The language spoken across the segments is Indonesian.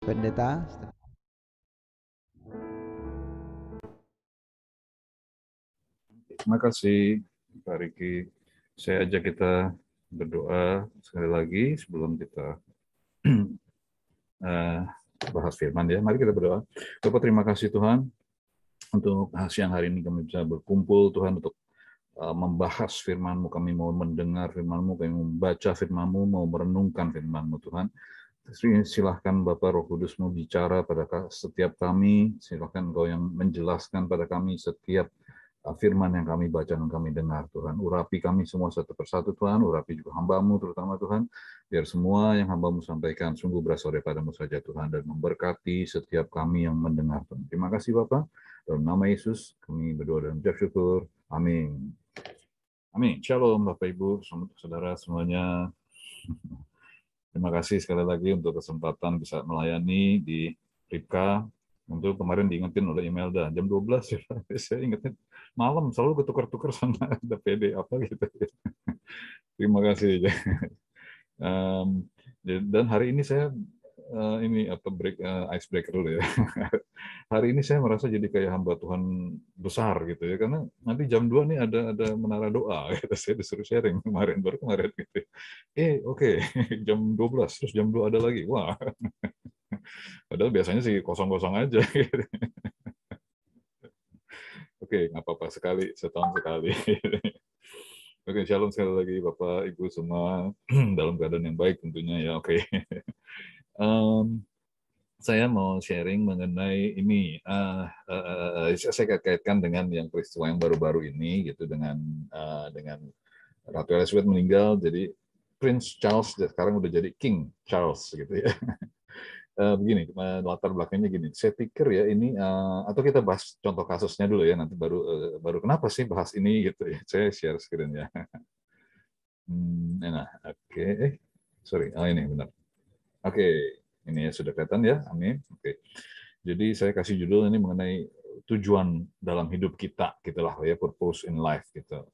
Pendeta. Terima kasih Pak Riki. Saya ajak kita berdoa sekali lagi sebelum kita eh, bahas firman ya. Mari kita berdoa. Bapak, terima kasih Tuhan untuk siang hari ini kami bisa berkumpul Tuhan untuk membahas firman-Mu. Kami mau mendengar firman-Mu, kami mau membaca firman-Mu, mau merenungkan firman-Mu Tuhan. Silahkan Bapak Roh Kudus mau bicara pada setiap kami. Silahkan Engkau yang menjelaskan pada kami setiap firman yang kami baca dan kami dengar Tuhan. Urapi kami semua satu persatu Tuhan, urapi juga hamba-Mu terutama Tuhan, biar semua yang hamba-Mu sampaikan sungguh berasal daripada-Mu saja Tuhan, dan memberkati setiap kami yang mendengar Tuhan. Terima kasih Bapak, dalam nama Yesus kami berdoa dan ucap syukur. Amin. Amin. Shalom Bapak Ibu, saudara semuanya. Terima kasih sekali lagi untuk kesempatan bisa melayani di Ripka. Untuk kemarin diingetin oleh Imelda, jam 12 ya. Saya ingetin malam, selalu ketukar-tukar sama ada PD apa gitu. Terima kasih. Dan hari ini saya ini apa icebreaker dulu ya. Hari ini saya merasa jadi kayak hamba Tuhan besar gitu ya, karena nanti jam 2 nih ada menara doa gitu. Saya disuruh sharing baru kemarin gitu. Oke. Jam 12 terus jam 2 ada lagi. Wah. Padahal biasanya sih kosong-kosong aja gitu. Oke, nggak apa-apa, setahun sekali. Oke, shalom sekali lagi Bapak Ibu semua dalam keadaan yang baik tentunya ya. Oke. Saya mau sharing mengenai ini. Saya kaitkan dengan yang peristiwa yang baru-baru ini gitu, dengan Ratu Elizabeth meninggal, jadi Prince Charles sekarang udah jadi King Charles gitu ya. Begini, latar belakangnya gini. Saya pikir ya ini, atau kita bahas contoh kasusnya dulu ya, nanti baru kenapa sih bahas ini gitu ya. Saya share screen ya. Nah, oke. Sorry. Oh ini benar. Oke, ini ya sudah kelihatan ya. Amin. Oke. Jadi saya kasih judul ini mengenai tujuan dalam hidup kita, gitulah ya, purpose in life gitu.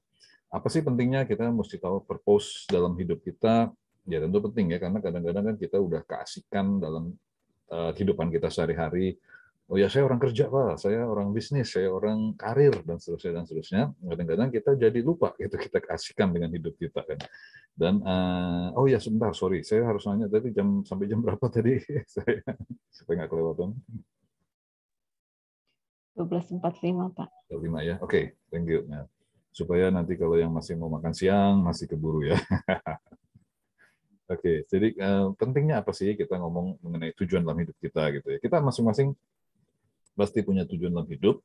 Apa sih pentingnya kita mesti tahu purpose dalam hidup kita? Ya tentu penting ya, karena kadang-kadang kan kita udah keasikan dalam kehidupan kita sehari-hari. Oh ya, saya orang kerja Pak, saya orang bisnis, saya orang karir dan seterusnya dan seterusnya. Kadang-kadang kita jadi lupa gitu, kita keasikan dengan hidup kita kan. Dan oh ya sebentar, sorry, saya harus nanya tadi sampai jam berapa tadi saya supaya nggak kelewatan. 12.45 Pak. 5 ya, oke, thank you. Nah, supaya nanti kalau yang masih mau makan siang masih keburu ya. Oke, jadi pentingnya apa sih kita ngomong mengenai tujuan dalam hidup kita gitu ya. Kita masing-masing pasti punya tujuan dalam hidup,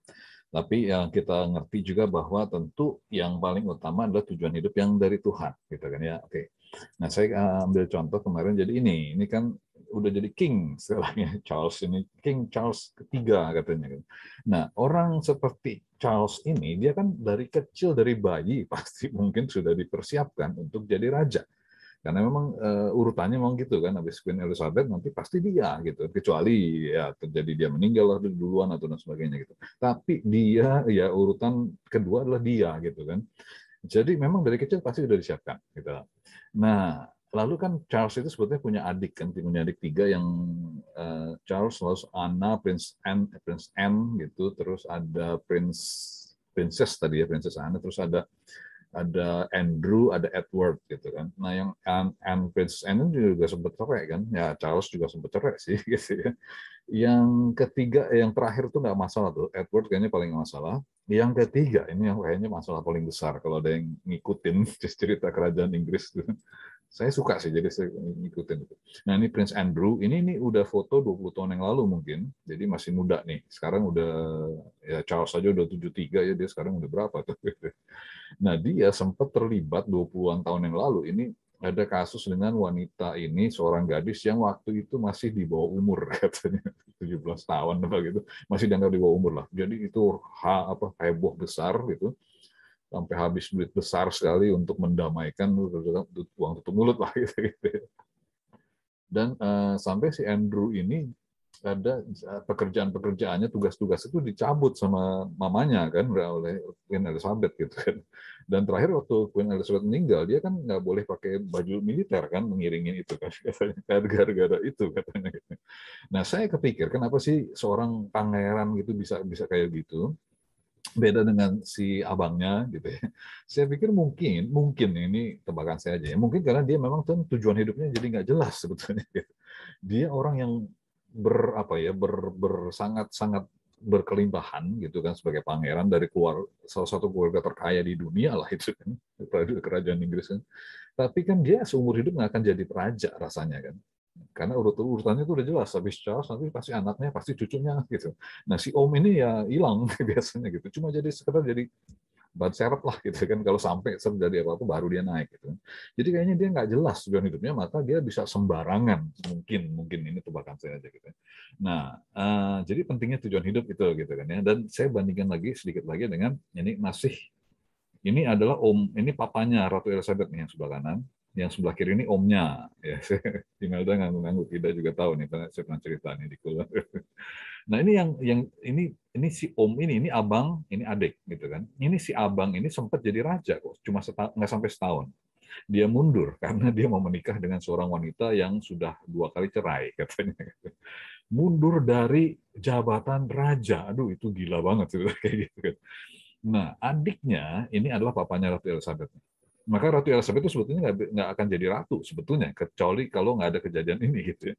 tapi yang kita ngerti juga bahwa tentu yang paling utama adalah tujuan hidup yang dari Tuhan, gitu kan ya. Oke. Nah, saya ambil contoh kemarin, jadi ini kan udah jadi King setelahnya Charles ini, King Charles ketiga katanya kan. Nah, orang seperti Charles ini dia kan dari kecil, dari bayi pasti mungkin sudah dipersiapkan untuk jadi raja. Karena memang urutannya memang gitu kan, habis Queen Elizabeth nanti pasti dia gitu, kecuali ya terjadi dia meninggal lah duluan atau dan sebagainya gitu. Tapi dia ya urutan kedua adalah dia gitu kan. Jadi memang dari kecil pasti sudah disiapkan gitu. Nah, lalu kan Charles itu sebetulnya punya adik kan, punya adik tiga yang Charles, lalu Anna, Prince Anne gitu, terus ada Princess tadi ya, Princess Anne, terus ada Andrew, ada Edward gitu kan. Nah yang Prince Anne juga sempat cerai kan, ya Charles juga sempat cerai sih gitu ya. Yang ketiga, yang terakhir tuh nggak masalah tuh, Edward kayaknya paling nggak masalah. Yang ketiga ini yang kayaknya masalah paling besar kalau ada yang ngikutin cerita kerajaan Inggris tuh. Saya suka sih, jadi saya ngikutin itu. Nah ini Prince Andrew, ini udah foto 20 tahun yang lalu mungkin, jadi masih muda nih. Sekarang udah, ya Charles aja udah 73 ya, dia sekarang udah berapa tuh. Nah, dia sempat terlibat 20-an tahun yang lalu. Ini ada kasus dengan wanita ini, seorang gadis yang waktu itu masih di bawah umur, katanya 17 tahun apa gitu, masih dianggap di bawah umur lah. Jadi itu heboh besar gitu, sampai habis duit besar sekali untuk mendamaikan, uang tutup mulut lah gitu. Dan sampai si Andrew ini ada pekerjaan-pekerjaannya, tugas-tugas itu dicabut sama mamanya kan oleh Queen Elizabeth gitu kan. Dan terakhir waktu Queen Elizabeth meninggal, dia kan nggak boleh pakai baju militer kan, mengiringin itu kan, katanya gara-gara itu katanya. Nah saya kepikir kenapa sih seorang pangeran gitu bisa bisa kayak gitu, beda dengan si abangnya gitu ya. Saya pikir mungkin ini tebakan saya aja ya. Mungkin karena dia memang tujuan hidupnya jadi nggak jelas sebetulnya. Dia orang yang sangat sangat berkelimpahan gitu kan sebagai pangeran dari salah satu keluarga terkaya di dunia lah itu kan, kerajaan Inggris kan. Tapi kan dia seumur hidup nggak akan jadi raja rasanya kan. Karena urutannya itu udah jelas, habis Charles nanti pasti anaknya, pasti cucunya gitu. Nah si Om ini ya hilang biasanya gitu, cuma jadi sekedar jadi ban serep lah gitu kan, kalau sampai terjadi apa-apa baru dia naik gitu. Jadi kayaknya dia nggak jelas tujuan hidupnya, maka dia bisa sembarangan, mungkin ini tebakan saya aja gitu. Nah jadi pentingnya tujuan hidup itu gitu kan ya. Dan saya bandingkan lagi sedikit lagi dengan ini adalah ini papanya Ratu Elizabeth nih yang sebelah kanan, yang sebelah kiri ini omnya. Ya, Imelda ngangguk-ngangguk, tidak juga tahu nih, saya pernah cerita nih di kuliah. Nah ini yang ini si om ini abang, ini adik gitu kan. Ini si abang ini sempat jadi raja kok, cuma nggak sampai setahun. Dia mundur karena dia mau menikah dengan seorang wanita yang sudah 2 kali cerai katanya. Mundur dari jabatan raja, aduh itu gila banget kayak gitu kan. Nah adiknya ini adalah papanya Ratu Elizabeth. Maka Ratu Elizabeth itu sebetulnya nggak akan jadi ratu sebetulnya, kecuali kalau nggak ada kejadian ini gitu ya.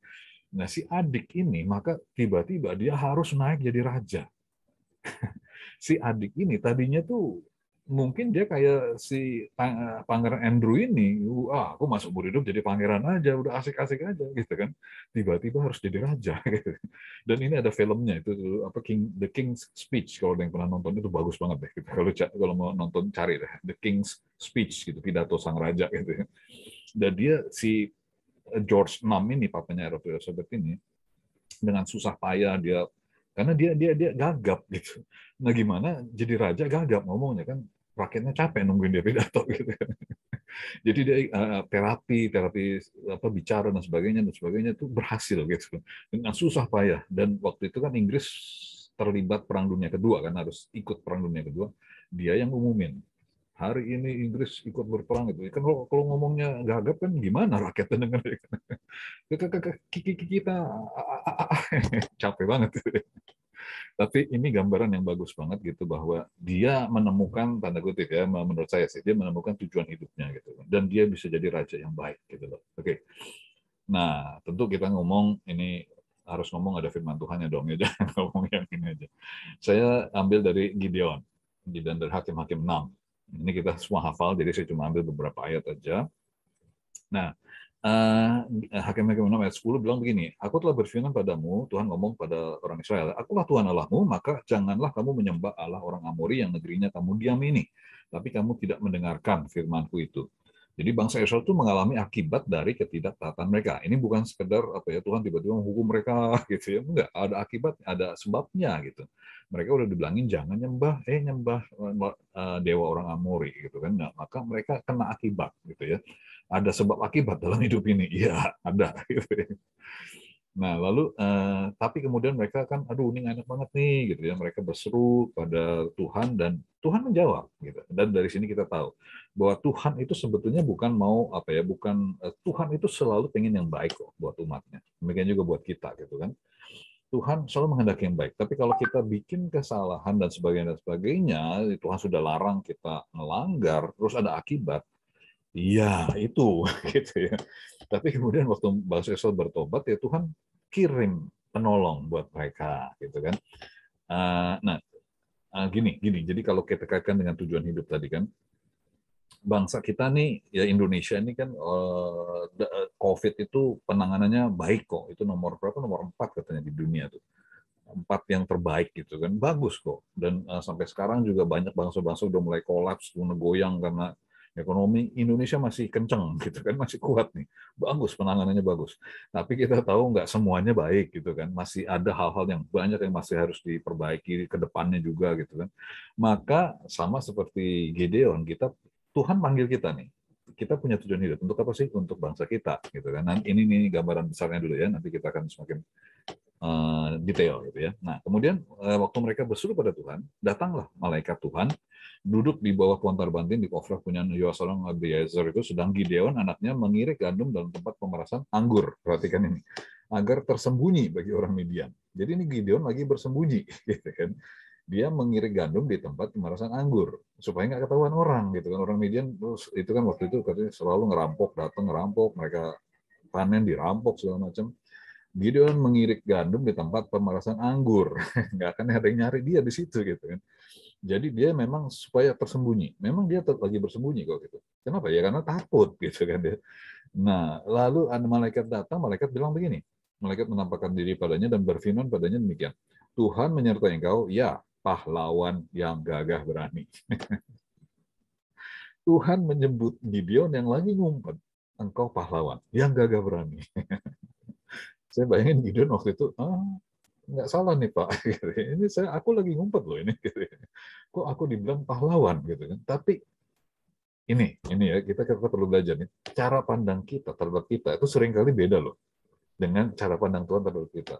Nah si adik ini maka tiba-tiba dia harus naik jadi raja. Si adik ini tadinya tuh mungkin dia kayak si Pangeran Andrew ini, aku masuk umur hidup jadi pangeran aja, udah asik-asik aja gitu kan. Tiba-tiba harus jadi raja gitu. Dan ini ada filmnya itu apa The King's Speech, kalau ada yang pernah nonton itu bagus banget deh gitu. Kalau mau nonton cari deh The King's Speech gitu, pidato sang raja gitu. Dan dia si George VI ini, papanya Ratu Elizabeth ini, dengan susah payah dia, karena dia gagap gitu. Nah gimana jadi raja gagap ngomongnya kan, rakyatnya capek nungguin dia pidato gitu. Jadi dia terapi apa bicara dan sebagainya itu berhasil gitu dengan susah payah. Dan waktu itu kan Inggris terlibat Perang Dunia Kedua kan, harus ikut Perang Dunia Kedua, dia yang umumin hari ini Inggris ikut berperang itu. Kan kalau ngomongnya gagap kan gimana rakyatnya dengar. Kita capek banget. Tapi ini gambaran yang bagus banget gitu, bahwa dia menemukan, tanda kutip ya, menurut saya sih dia menemukan tujuan hidupnya gitu, dan dia bisa jadi raja yang baik gitu loh. Oke. Nah tentu kita ngomong ini harus ngomong ada firman Tuhannya dong ya, jangan ngomong yang ini aja. Saya ambil dari Gideon dari Hakim-Hakim 6. Ini kita semua hafal, jadi saya cuma ambil beberapa ayat aja. Nah, Hakim-Hakim 6 ayat 10 bilang begini, aku telah berfirman padamu, Tuhan ngomong pada orang Israel, akulah Tuhan Allahmu, maka janganlah kamu menyembah Allah orang Amori yang negerinya kamu diam ini. Tapi kamu tidak mendengarkan firmanku itu. Jadi bangsa Israel itu mengalami akibat dari ketidaktaatan mereka. Ini bukan sekedar apa ya, Tuhan tiba-tiba menghukum mereka gitu ya. Enggak, ada akibat, ada sebabnya gitu. Mereka udah dibilangin jangan nyembah dewa orang Amori gitu kan. Nah, maka mereka kena akibat gitu ya. Ada sebab akibat dalam hidup ini, iya ada. Nah lalu tapi kemudian mereka kan, aduh ini enak banget nih gitu ya, mereka berseru pada Tuhan dan Tuhan menjawab gitu. Dan dari sini kita tahu bahwa Tuhan itu sebetulnya bukan mau apa ya, bukan Tuhan itu selalu pengen yang baik kok buat umatnya. Demikian juga buat kita gitu kan. Tuhan selalu menghendaki yang baik. Tapi kalau kita bikin kesalahan dan sebagainya, Tuhan sudah larang kita melanggar, terus ada akibat. Iya, itu gitu ya. Tapi kemudian waktu bangsa Israel bertobat ya Tuhan kirim penolong buat mereka gitu kan. Nah, gini. Jadi kalau kita kaitkan dengan tujuan hidup tadi kan, bangsa kita nih ya Indonesia ini kan COVID itu penanganannya baik kok. Itu nomor berapa? Nomor 4 katanya di dunia tuh. 4 yang terbaik gitu kan, bagus kok. Dan sampai sekarang juga banyak bangsa-bangsa udah mulai kolaps, mulai goyang karena ekonomi Indonesia masih kenceng gitu kan, masih kuat nih, bagus penanganannya bagus. Tapi kita tahu nggak semuanya baik gitu kan, masih ada hal-hal yang banyak yang masih harus diperbaiki ke depannya juga gitu kan. Maka sama seperti Gideon, Tuhan panggil kita nih, kita punya tujuan hidup untuk apa sih? Untuk bangsa kita gitu kan. Nah, ini gambaran besarnya dulu ya, nanti kita akan semakin detail gitu ya. Nah, kemudian waktu mereka berseru pada Tuhan, datanglah malaikat Tuhan duduk di bawah Tuan Tarbantin di Ofra punya Yoasolong Abiezer itu, sedang Gideon anaknya mengirik gandum dalam tempat pemerasan anggur. Perhatikan ini, agar tersembunyi bagi orang Midian. Jadi ini Gideon lagi bersembunyi, gitu kan. Dia mengirik gandum di tempat pemerasan anggur supaya nggak ketahuan orang, gitu kan. Orang Midian terus itu kan waktu itu katanya selalu ngerampok, datang ngerampok, mereka panen dirampok segala macam. Gideon mengirik gandum di tempat pemerasan anggur, nggak akan ada yang nyari dia di situ, gitu kan. Jadi dia memang supaya tersembunyi. Memang dia lagi bersembunyi kok gitu. Kenapa ya? Karena takut gitu kan dia. Nah, lalu ada malaikat datang, malaikat bilang begini. Malaikat menampakkan diri padanya dan berfirman padanya demikian. Tuhan menyertai engkau, ya pahlawan yang gagah berani. Tuhan menyebut Gideon yang lagi ngumpet. Engkau pahlawan yang gagah berani. Saya bayangin Gideon waktu itu, nggak salah nih Pak. Ini aku lagi ngumpet loh ini. Kok aku dibilang pahlawan gitu kan? Tapi ini ya kita perlu belajar nih. Cara pandang kita terhadap kita itu seringkali beda loh dengan cara pandang Tuhan terhadap kita.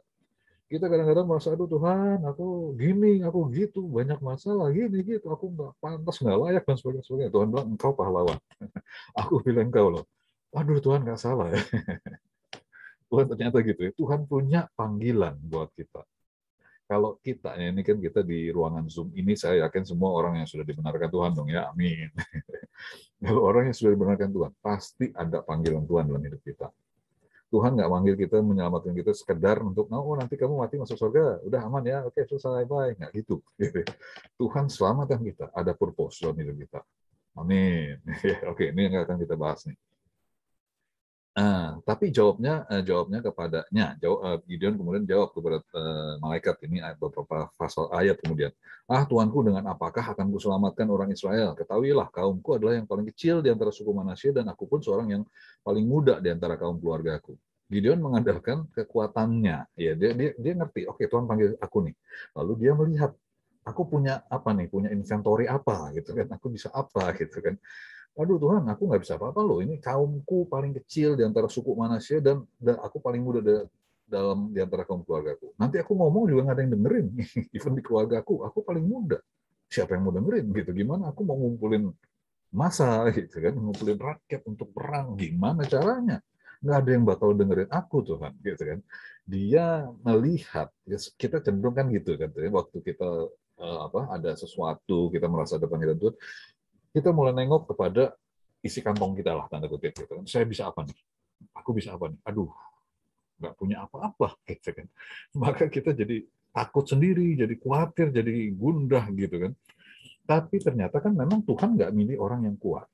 Kita kadang-kadang merasa, aduh Tuhan, aku gini, aku gitu, banyak masalah, gini, gitu, aku nggak pantas, nggak layak, dan sebagainya. Tuhan bilang, engkau pahlawan. Aku bilang engkau loh. Aduh Tuhan, nggak salah ya. Tuhan ternyata gitu ya. Tuhan punya panggilan buat kita. Kalau kita, ya ini kan kita di ruangan Zoom ini, saya yakin semua orang yang sudah dibenarkan Tuhan dong ya, amin. Kalau orang yang sudah dibenarkan Tuhan, pasti ada panggilan Tuhan dalam hidup kita. Tuhan nggak manggil kita, menyelamatkan kita sekedar untuk, oh nanti kamu mati masuk surga, udah aman ya, oke selesai, bye. Nggak gitu. Tuhan selamatkan kita, ada purpose dalam hidup kita. Amin. Oke, ini yang akan kita bahas nih. Tapi jawabnya kepadanya. Gideon kemudian jawab kepada malaikat ini beberapa pasal ayat kemudian. Tuanku, dengan apakah akan kuselamatkan orang Israel? Ketahuilah, kaumku adalah yang paling kecil di antara suku Manasye dan aku pun seorang yang paling muda di antara kaum keluargaku. Gideon mengandalkan kekuatannya. Ya, dia ngerti. Oke, Tuhan panggil aku nih. Lalu dia melihat, aku punya apa nih? Punya inventory apa gitu kan? Aku bisa apa gitu kan? Aduh Tuhan, aku nggak bisa apa-apa loh. Ini kaumku paling kecil di antara suku Manasye dan aku paling muda di antara kaum keluargaku. Nanti aku ngomong juga nggak ada yang dengerin. Even di keluargaku, aku paling muda. Siapa yang mau dengerin gitu? Gimana aku mau ngumpulin massa gitu kan, ngumpulin rakyat untuk perang? Gimana caranya? Nggak ada yang bakal dengerin aku Tuhan gitu kan. Dia melihat, ya, kita cenderung kan gitu kan. Waktu kita ada sesuatu, kita merasa ada panggilan Tuhan, kita mulai nengok kepada isi kantong kita lah, tanda kutip gitu kan. Saya bisa apa nih? Aku bisa apa nih? Aduh, nggak punya apa-apa gitu kan. Maka kita jadi takut sendiri, jadi khawatir, jadi gundah gitu kan. Tapi ternyata kan memang Tuhan nggak milih orang yang kuat.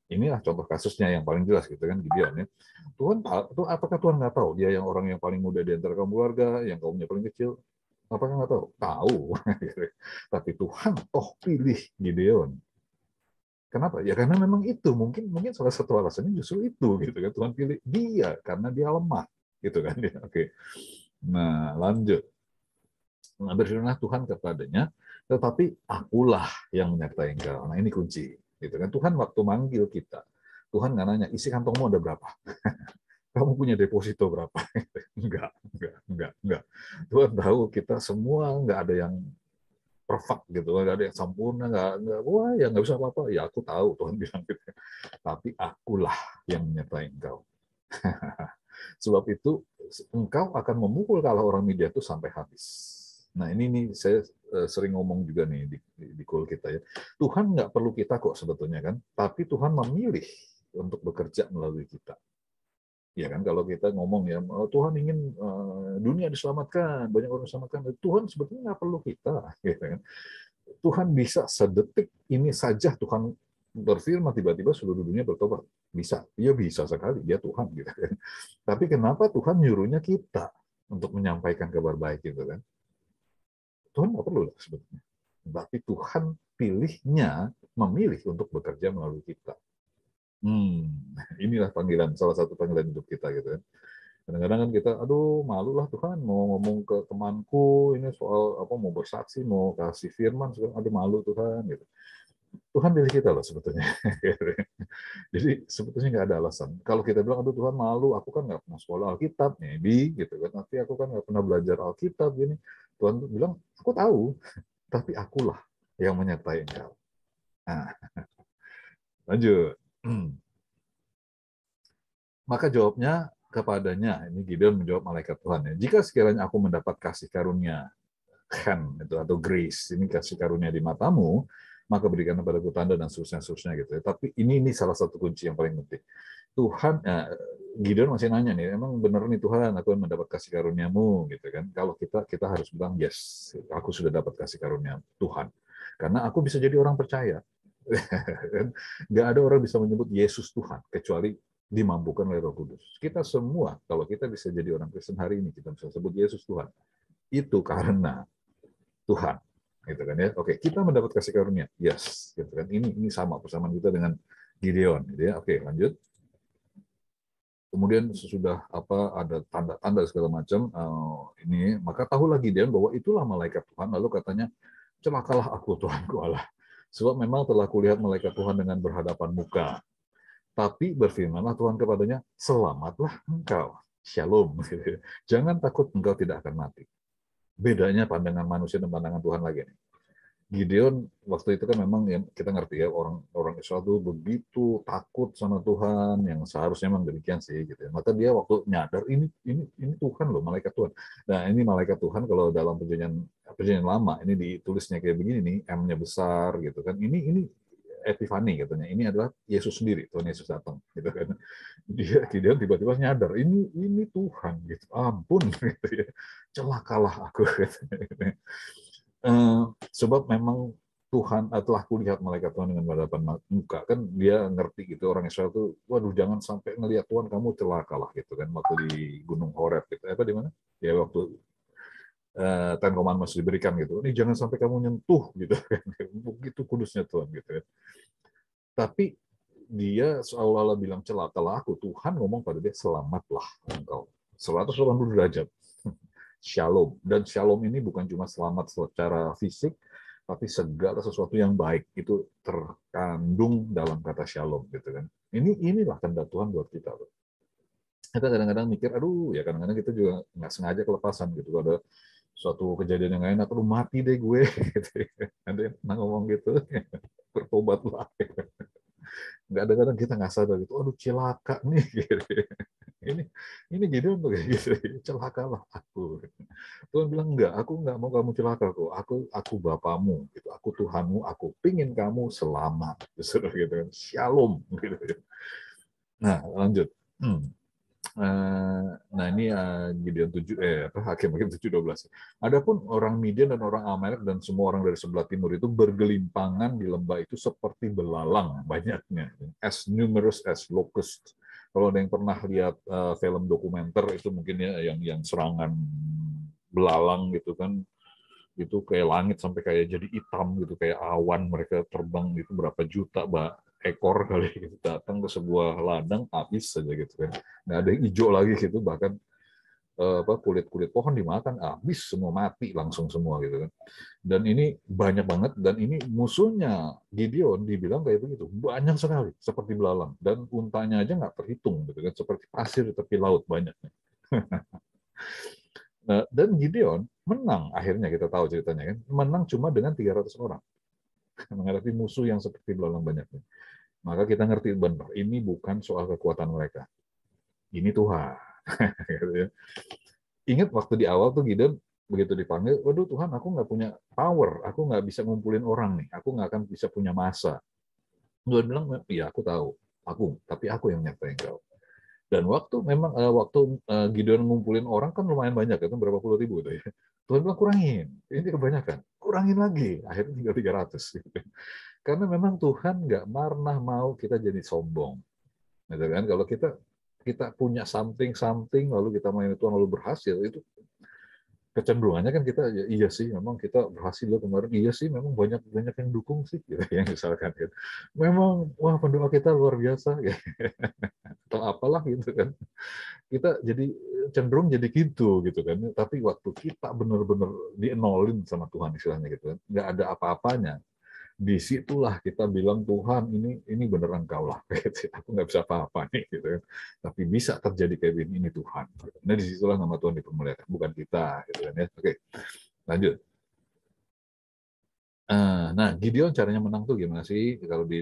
Inilah contoh kasusnya yang paling jelas gitu kan, Gideon ya. Tuhan tahu, apakah Tuhan nggak tahu dia yang orang yang paling muda di antara kaum keluarga, yang kaumnya paling kecil? Apakah nggak tahu? Tahu. Tapi Tuhan toh pilih Gideon. Kenapa? Ya karena memang itu mungkin salah satu alasannya justru itu gitu kan, Tuhan pilih dia karena dia lemah gitu kan ya. Oke. Nah, lanjut. Nah, berfirmanlah Tuhan kepadanya, tetapi akulah yang menyertai engkau. Nah, ini kunci gitu kan. Tuhan waktu manggil kita, Tuhan nggak nanya isi kantongmu ada berapa. Kamu punya deposito berapa? Enggak. Tuhan tahu kita semua nggak ada yang perfect gitu, nggak ada yang sempurna, nggak wah ya nggak bisa apa-apa. Ya aku tahu Tuhan bilang gitu. Tapi akulah yang menyertai engkau. Sebab itu engkau akan memukul kalah orang Midian itu sampai habis. Nah ini nih saya sering ngomong juga nih di call kita ya. Tuhan nggak perlu kita kok sebetulnya kan, tapi Tuhan memilih untuk bekerja melalui kita. Ya kan kalau kita ngomong ya, Tuhan ingin dunia diselamatkan, banyak orang diselamatkan. Tuhan sebetulnya nggak perlu kita. Gitu kan. Tuhan bisa sedetik ini saja Tuhan berfirman tiba-tiba seluruh dunia bertobat. Bisa, dia bisa sekali, dia Tuhan gitu kan. Tapi kenapa Tuhan nyuruhnya kita untuk menyampaikan kabar baik gitu kan? Tuhan nggak perlu lah sebetulnya. Tapi Tuhan memilih untuk bekerja melalui kita. Inilah panggilan, salah satu panggilan hidup kita gitu kan. Kadang-kadang kan kita, aduh malu lah Tuhan mau ngomong ke temanku ini soal apa, mau bersaksi, mau kasih firman, aduh malu Tuhan gitu. Tuhan pilih kita loh sebetulnya. Jadi sebetulnya nggak ada alasan. Kalau kita bilang, aduh Tuhan malu, aku kan nggak pernah sekolah Alkitab, maybe gitu kan. Tapi aku kan nggak pernah belajar Alkitab gini. Tuhan bilang, aku tahu, tapi akulah yang menyertai engkau. Nah, lanjut. Maka jawabnya kepadanya, ini Gideon menjawab malaikat Tuhan ya. Jika sekiranya aku mendapat kasih karunia, itu atau grace, ini kasih karunia di matamu, maka berikan kepadaku tanda dan seterusnya gitu ya. Tapi ini salah satu kunci yang paling penting. Tuhan, Gideon masih nanya nih, emang benar nih Tuhan, aku mendapat kasih karuniamu gitu kan? Kalau kita harus bilang yes, aku sudah dapat kasih karunia Tuhan, karena aku bisa jadi orang percaya. Nggak ada orang bisa menyebut Yesus Tuhan kecuali dimampukan oleh Roh Kudus. Kita semua, kalau kita bisa jadi orang Kristen hari ini, kita bisa sebut Yesus Tuhan. Itu karena Tuhan, gitu kan ya. Oke, kita mendapat kasih karunia, yes, gitu kan. Ini sama persamaan kita dengan Gideon, gitu ya. Oke, lanjut. Kemudian sesudah ada tanda-tanda segala macam ini, maka tahulah Gideon bahwa itulah malaikat Tuhan. Lalu katanya, celakalah aku Tuhanku Allah, sebab memang telah kulihat malaikat Tuhan dengan berhadapan muka. Tapi berfirmanlah Tuhan kepadanya, selamatlah engkau, shalom. Jangan takut, engkau tidak akan mati. Bedanya pandangan manusia dan pandangan Tuhan lagi nih. Gideon waktu itu kan memang ya, kita ngerti ya, orang Israel itu begitu takut sama Tuhan, yang seharusnya memang demikian sih gitu ya. Maka dia waktu nyadar ini Tuhan loh, malaikat Tuhan. Nah, ini malaikat Tuhan kalau dalam perjanjian lama ini ditulisnya kayak begini nih, M-nya besar gitu kan. Ini Epifani katanya. Ini adalah Yesus sendiri, Tuhan Yesus datang gitu kan. Gideon tiba-tiba nyadar ini Tuhan gitu. Ampun gitu ya. Celakalah aku gitu. Sebab memang Tuhan telah kulihat malaikat Tuhan dengan berhadapan muka, kan dia ngerti gitu, orang Israel tuh, waduh jangan sampai ngelihat Tuhan, kamu celakalah gitu kan, waktu di Gunung Horeb gitu, di mana ya, waktu Ten Commandments diberikan gitu, ini jangan sampai kamu nyentuh gitu kan, begitu kudusnya Tuhan gitu kan. Tapi dia seolah-olah bilang celakalah aku, Tuhan ngomong pada dia, selamatlah engkau, 180 derajat. Shalom. Dan shalom ini bukan cuma selamat secara fisik, tapi segala sesuatu yang baik itu terkandung dalam kata shalom gitu kan. Inilah kehendak Tuhan buat kita. Kita kadang-kadang mikir, aduh ya kadang-kadang kita juga nggak sengaja kelepasan gitu. Ada suatu kejadian yang lain, aduh mati deh gue. Gitu. Ada yang pernah ngomong gitu, bertobatlah. Nggak, kadang-kadang kita nggak sadar gitu, aduh cilaka nih. Gitu. Ini Gideon tuh kayak gitu, celakalah aku. Tuhan bilang enggak, aku enggak mau kamu celaka kok. Aku bapamu, gitu. Aku Tuhanmu, aku pingin kamu selamat, gitu kan. Shalom, gitu. Nah, lanjut. Nah ini Gideon 7 Hakim 7:12. Adapun orang Midian dan orang Amalek dan semua orang dari sebelah timur itu bergelimpangan di lembah itu seperti belalang banyaknya, as numerous as locusts. Kalau ada yang pernah lihat film dokumenter itu mungkin ya, yang serangan belalang gitu kan, itu kayak langit sampai kayak jadi hitam gitu, kayak awan, mereka terbang itu berapa juta ekor kali gitu, datang ke sebuah ladang habis saja gitu kan, nggak ada yang hijau lagi gitu, bahkan kulit pohon dimakan habis semua, mati langsung semua gitu kan. Dan ini banyak banget, dan ini musuhnya Gideon dibilang kayak begitu, banyak sekali seperti belalang, dan untanya aja nggak terhitung gitu kan, seperti pasir di tepi laut banyaknya. Dan Gideon menang, akhirnya kita tahu ceritanya kan, menang cuma dengan 300 orang menghadapi musuh yang seperti belalang banyaknya. Maka kita ngerti benar, ini bukan soal kekuatan mereka, ini Tuhan. Ingat waktu di awal tuh Gideon begitu dipanggil, waduh Tuhan, aku nggak punya power, aku nggak bisa ngumpulin orang nih, aku nggak akan bisa punya massa. Tuhan bilang, iya aku tahu, tapi aku yang menyertai engkau. Dan waktu Gideon ngumpulin orang kan lumayan banyak, itu berapa puluh ribu gitu ya. Tuhan bilang kurangin, ini kebanyakan, kurangin lagi, akhirnya tinggal 300. Gitu. Karena memang Tuhan nggak pernah mau kita jadi sombong, gitu kan? Kalau kita punya something lalu kita main Tuhan lalu berhasil, itu kecenderungannya kan kita ya, iya sih memang kita berhasil loh kemarin, iya sih memang banyak yang dukung sih gitu, yang misalkan gitu. Memang wah pendoa kita luar biasa ya. Atau apalah gitu kan, kita jadi cenderung jadi gitu kan. Tapi waktu kita benar-benar dienolin sama Tuhan istilahnya gitu kan, nggak ada apa-apanya, Disitulah kita bilang Tuhan ini beneran Engkau lah. Aku nggak bisa apa-apa nih, gitu kan. Tapi bisa terjadi kayak ini Tuhan. Nah disitulah nama Tuhan dipermuliakan, bukan kita, gitu kan ya. Oke, lanjut. Nah Gideon caranya menang tuh gimana sih? Kalau di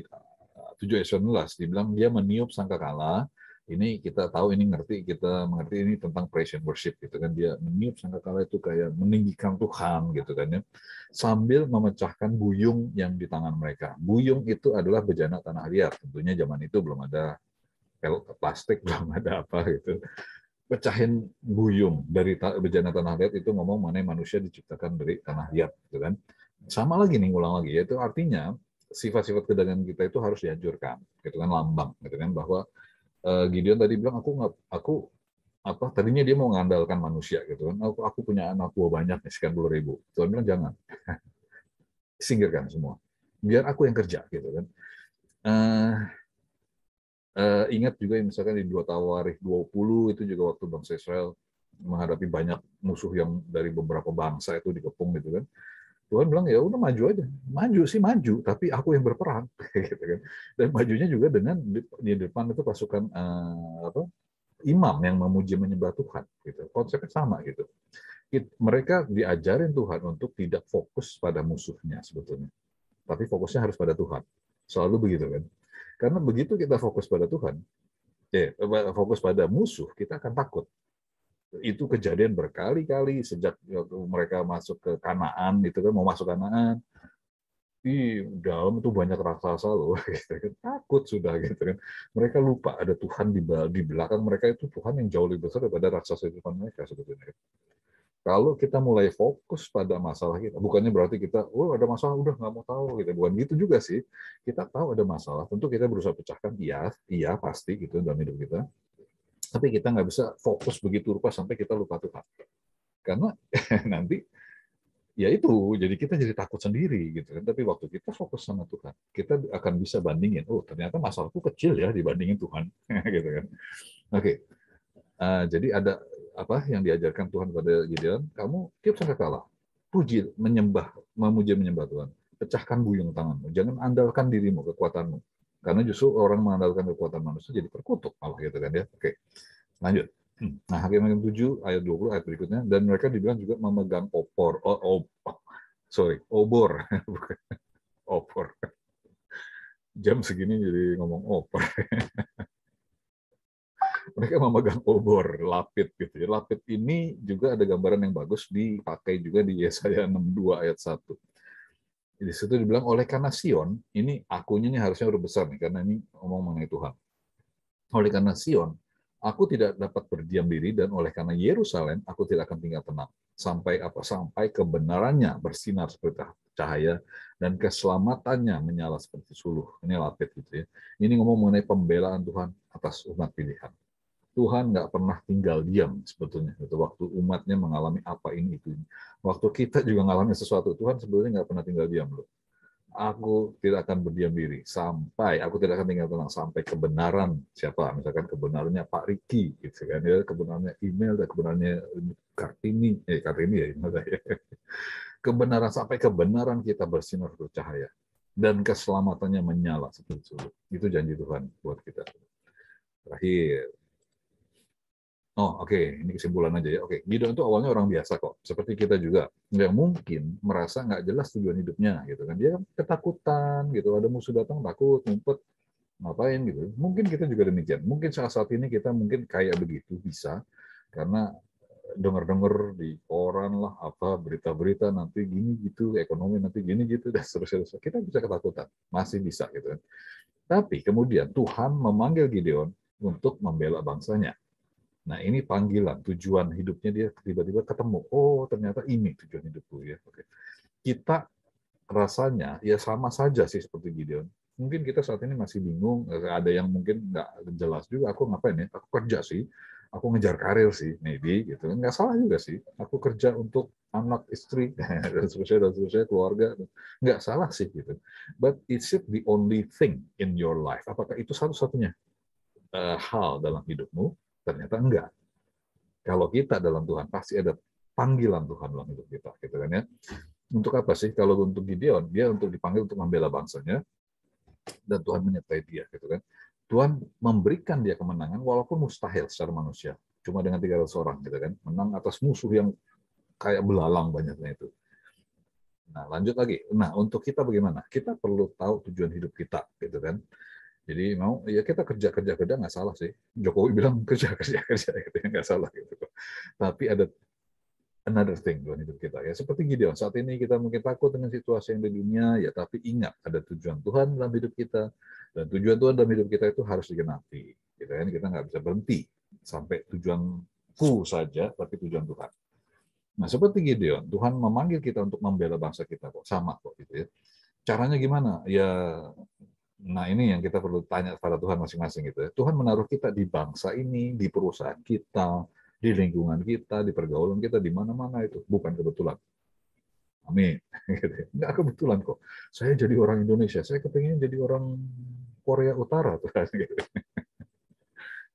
7 ayat 19 dibilang dia meniup sangkakala. Ini kita tahu, ini kita mengerti ini tentang praise and worship gitu kan. Dia meniup sangkakala itu kayak meninggikan Tuhan gitu kan ya. Sambil memecahkan buyung yang di tangan mereka. Buyung itu adalah bejana tanah liat. Tentunya zaman itu belum ada plastik, belum ada apa gitu. Pecahin buyung dari bejana tanah liat itu ngomong mengenai manusia diciptakan dari tanah liat gitu kan. Sama lagi nih, ngulang lagi, yaitu artinya sifat-sifat kedagingan kita itu harus dihancurkan, gitu kan, lambang, gitu kan, bahwa Gideon tadi bilang aku apa tadinya dia mau mengandalkan manusia gitu kan, aku punya anak buah banyak nih, sekian 10.000. Tuhan bilang jangan, singkirkan semua, biar aku yang kerja gitu kan. Ingat juga misalkan di 2 Tawarikh 20 itu juga waktu bangsa Israel menghadapi banyak musuh yang dari beberapa bangsa itu dikepung gitu kan. Tuhan bilang ya udah maju aja, maju sih maju, tapi aku yang berperang, gitu kan. Dan majunya juga dengan di depan itu pasukan imam yang memuji menyembah Tuhan, gitu. Konsepnya sama gitu. Mereka diajarin Tuhan untuk tidak fokus pada musuhnya sebetulnya, tapi fokusnya harus pada Tuhan. Selalu begitu kan. Karena begitu kita fokus pada Tuhan, fokus pada musuh, kita akan takut. Itu kejadian berkali-kali sejak mereka masuk ke Kanaan, itu kan mau masuk Kanaan, di dalam itu banyak raksasa loh, gitu kan. Takut sudah gitu kan. Mereka lupa ada Tuhan di belakang mereka, itu Tuhan yang jauh lebih besar daripada raksasa di depan mereka sebetulnya. Kalau kita mulai fokus pada masalah kita, bukannya berarti kita, oh ada masalah udah nggak mau tahu gitu, bukan gitu juga sih. Kita tahu ada masalah, tentu kita berusaha pecahkan, iya pasti gitu dalam hidup kita. Tapi kita nggak bisa fokus begitu rupa sampai kita lupa Tuhan. Karena nanti ya itu, jadi kita jadi takut sendiri gitu kan. Tapi waktu kita fokus sama Tuhan, kita akan bisa bandingin, oh ternyata masalahku kecil ya dibandingin Tuhan, gitu kan. Oke, jadi ada apa yang diajarkan Tuhan pada Gideon, kamu tiup sangkakala, puji, memuji menyembah Tuhan, pecahkan buyung tanganmu, jangan andalkan dirimu, kekuatanmu, karena justru orang mengandalkan kekuatan manusia jadi terkutuk malah gitu kan ya. Oke, lanjut. Nah, Hakim 7 ayat 20 ayat berikutnya, dan mereka dibilang juga memegang obor, bukan opor. Jam segini jadi ngomong opor. Mereka memegang obor, lapit gitu ya. Lapit ini juga ada gambaran yang bagus dipakai juga di Yesaya 62 ayat 1. Di situ dibilang oleh karena Sion, ini akunya ini harusnya huruf besar nih, karena ini ngomong mengenai Tuhan. Oleh karena Sion, aku tidak dapat berdiam diri, dan oleh karena Yerusalem, aku tidak akan tinggal tenang. Sampai kebenarannya bersinar seperti cahaya, dan keselamatannya menyala seperti suluh. Ini lapit gitu ya. Ini ngomong mengenai pembelaan Tuhan atas umat pilihan. Tuhan nggak pernah tinggal diam sebetulnya. Itu waktu umatnya mengalami apa ini itu. Waktu kita juga mengalami sesuatu, Tuhan sebetulnya nggak pernah tinggal diam loh. Aku tidak akan berdiam diri aku tidak akan tinggal tenang sampai kebenaran siapa, misalkan kebenarannya Pak Riki, gitu kan ya, kebenarannya email dan kebenarannya Kartini ya, kebenaran sampai kebenaran kita bersinar bercahaya dan keselamatannya menyala seperti suluh. Itu janji Tuhan buat kita. Terakhir, ini kesimpulan aja ya. Gideon itu awalnya orang biasa kok, seperti kita juga, yang mungkin merasa nggak jelas tujuan hidupnya, gitu kan. Dia ketakutan, gitu. Ada musuh datang, takut, ngumpet, ngapain gitu. Mungkin kita juga demikian. Mungkin saat ini kita mungkin kayak begitu bisa, karena dengar-dengar di koran lah, apa berita-berita nanti gini gitu, ekonomi nanti gini gitu, dan seterusnya. Kita bisa ketakutan, masih bisa gitu kan. Tapi kemudian Tuhan memanggil Gideon untuk membela bangsanya. Nah, ini panggilan, tujuan hidupnya, dia tiba-tiba ketemu. Oh, ternyata ini tujuan hidupku ya. Oke. Kita rasanya ya sama saja sih seperti Gideon. Mungkin kita saat ini masih bingung, ada yang mungkin nggak jelas juga, aku ngapain ya? Aku kerja sih, aku ngejar karir sih, maybe gitu. Nggak salah juga sih. Aku kerja untuk anak, istri, dan seterusnya, keluarga. Nggak salah sih gitu. But is it the only thing in your life? Apakah itu satu-satunya hal dalam hidupmu? Ternyata enggak. Kalau kita dalam Tuhan, pasti ada panggilan Tuhan dalam hidup kita, gitu kan ya. Untuk apa sih? Kalau untuk Gideon, dia untuk dipanggil untuk membela bangsanya, dan Tuhan menyertai dia, gitu kan. Tuhan memberikan dia kemenangan walaupun mustahil secara manusia. Cuma dengan 300 orang, gitu kan. Menang atas musuh yang kayak belalang banyaknya itu. Nah, lanjut lagi. Nah, untuk kita bagaimana? Kita perlu tahu tujuan hidup kita, gitu kan. Jadi mau ya kita kerja nggak salah sih. Jokowi bilang kerja gitu ya, nggak salah gitu. Tapi ada another thing dalam hidup kita ya. Seperti Gideon, saat ini kita mungkin takut dengan situasi yang di dunia ya, tapi ingat ada tujuan Tuhan dalam hidup kita, dan tujuan Tuhan dalam hidup kita itu harus digenapi. Gitu kan, kita nggak bisa berhenti sampai tujuanku saja, tapi tujuan Tuhan. Nah, seperti Gideon, Tuhan memanggil kita untuk membela bangsa kita kok, sama kok gitu ya. Caranya gimana? Ya, nah ini yang kita perlu tanya pada Tuhan masing-masing gitu ya. Tuhan menaruh kita di bangsa ini, di perusahaan kita, di lingkungan kita, di pergaulan kita, di mana-mana itu. Bukan kebetulan. Amin. Nggak kebetulan kok. Saya jadi orang Indonesia, saya kepengen jadi orang Korea Utara.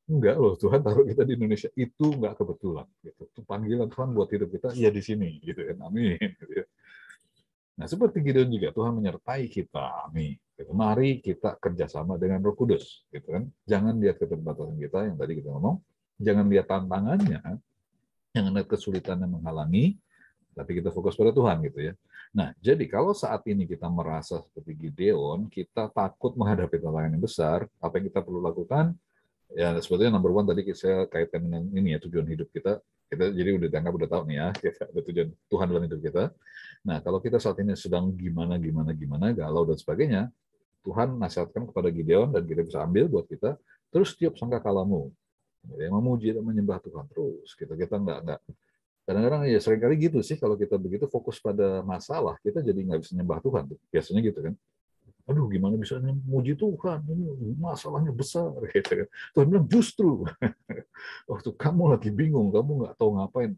Enggak loh, Tuhan taruh kita di Indonesia. Itu nggak kebetulan. Gitu. Itu panggilan Tuhan buat hidup kita, ya di sini. Gitu kan. Amin. Nah, seperti Gideon juga, Tuhan menyertai kita. Amin. Gitu. Mari kita kerjasama dengan Roh Kudus. Gitu kan. Jangan lihat keterbatasan kita, yang tadi kita ngomong. Jangan lihat tantangannya. Jangan lihat kesulitan yang menghalangi. Tapi kita fokus pada Tuhan. Gitu ya. Nah, jadi kalau saat ini kita merasa seperti Gideon, kita takut menghadapi tantangan yang besar, apa yang kita perlu lakukan? Ya, sebetulnya number one tadi saya kaitkan dengan ini ya, tujuan hidup kita. Kita jadi udah dianggap udah tahu nih ya, kita ada tujuan Tuhan dalam hidup kita. Nah, kalau kita saat ini sedang gimana, galau dan sebagainya, Tuhan nasihatkan kepada Gideon dan kita bisa ambil buat kita, terus tiup sangkakalamu. Ya, memuji dan menyembah Tuhan terus. Kita nggak kadang-kadang ya seringkali gitu sih, kalau kita begitu fokus pada masalah, kita jadi nggak bisa nyembah Tuhan. Biasanya gitu kan. Aduh, gimana bisa memuji Tuhan? Ini masalahnya besar. Gitu kan. Tuhan bilang justru waktu kamu lagi bingung, kamu nggak tahu ngapain,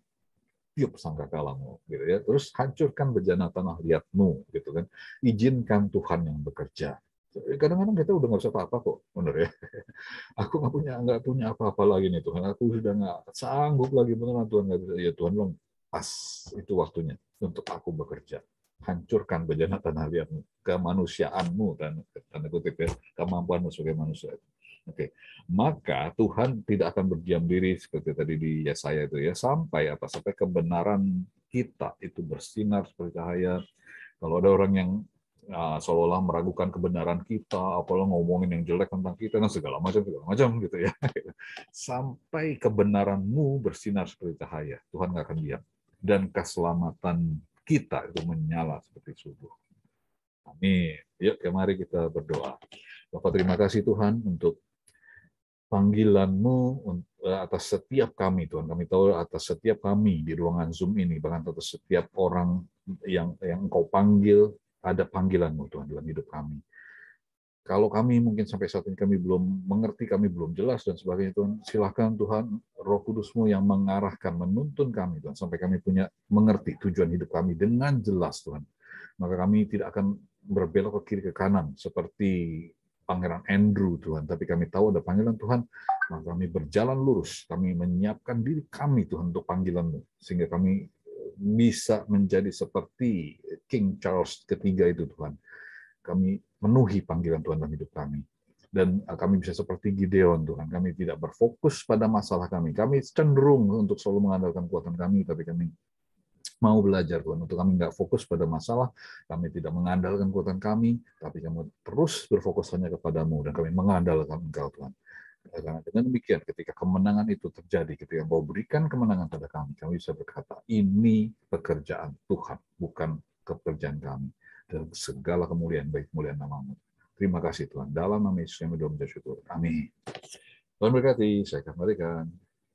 tiup sangkakalamu, gitu ya. Terus hancurkan bejana tanah liatmu, gitu kan. Izinkan Tuhan yang bekerja. Kadang-kadang kita udah nggak bisa apa-apa kok, bener ya. Aku nggak punya apa-apa lagi nih Tuhan. Aku sudah nggak sanggup lagi beneran Tuhan nggak bisa. Ya Tuhan bilang pas itu waktunya untuk aku bekerja. Hancurkan bejana tanah liatmu, kemanusiaanmu, dan tanda kutip ya, kemampuanmu sebagai manusia. Oke, maka Tuhan tidak akan berdiam diri seperti tadi di Yesaya itu ya, sampai apa? Sampai kebenaran kita itu bersinar seperti cahaya. Kalau ada orang yang seolah meragukan kebenaran kita, apalah ngomongin yang jelek tentang kita dan segala macam gitu ya. Sampai kebenaranmu bersinar seperti cahaya, Tuhan nggak akan diam. Dan keselamatan kita itu menyala seperti subuh. Amin. Yuk, mari kita berdoa. Bapak, terima kasih Tuhan untuk panggilan-Mu atas setiap kami, Tuhan. Kami tahu atas setiap kami di ruangan Zoom ini, bahkan atas setiap orang yang Engkau panggil, ada panggilan-Mu, Tuhan, dalam hidup kami. Kalau kami mungkin sampai saat ini kami belum mengerti, kami belum jelas dan sebagainya, Tuhan, silakan Tuhan, Roh Kudus-Mu yang mengarahkan, menuntun kami, Tuhan, sampai kami punya mengerti tujuan hidup kami dengan jelas, Tuhan. Maka kami tidak akan berbelok ke kiri ke kanan seperti Pangeran Andrew, Tuhan. Tapi kami tahu ada panggilan Tuhan, maka kami berjalan lurus. Kami menyiapkan diri kami, Tuhan, untuk panggilan-Mu. Sehingga kami bisa menjadi seperti King Charles III itu, Tuhan. Kami menuhi panggilan Tuhan dalam hidup kami. Dan kami bisa seperti Gideon, Tuhan. Kami tidak berfokus pada masalah kami. Kami cenderung untuk selalu mengandalkan kekuatan kami, tapi kami mau belajar, Tuhan, untuk kami nggak fokus pada masalah, kami tidak mengandalkan kekuatan kami, tapi kami terus berfokus hanya kepadamu, dan kami mengandalkan Engkau, Tuhan. Karena dengan demikian, ketika kemenangan itu terjadi, ketika Engkau berikan kemenangan pada kami bisa berkata, ini pekerjaan Tuhan, bukan pekerjaan kami. Dan segala kemuliaan, baik kemuliaan nama-Mu. Terima kasih Tuhan. Dalam nama Yesus kami berdoa mengucap syukur. Amin. Tuhan berkati, saya kembalikan.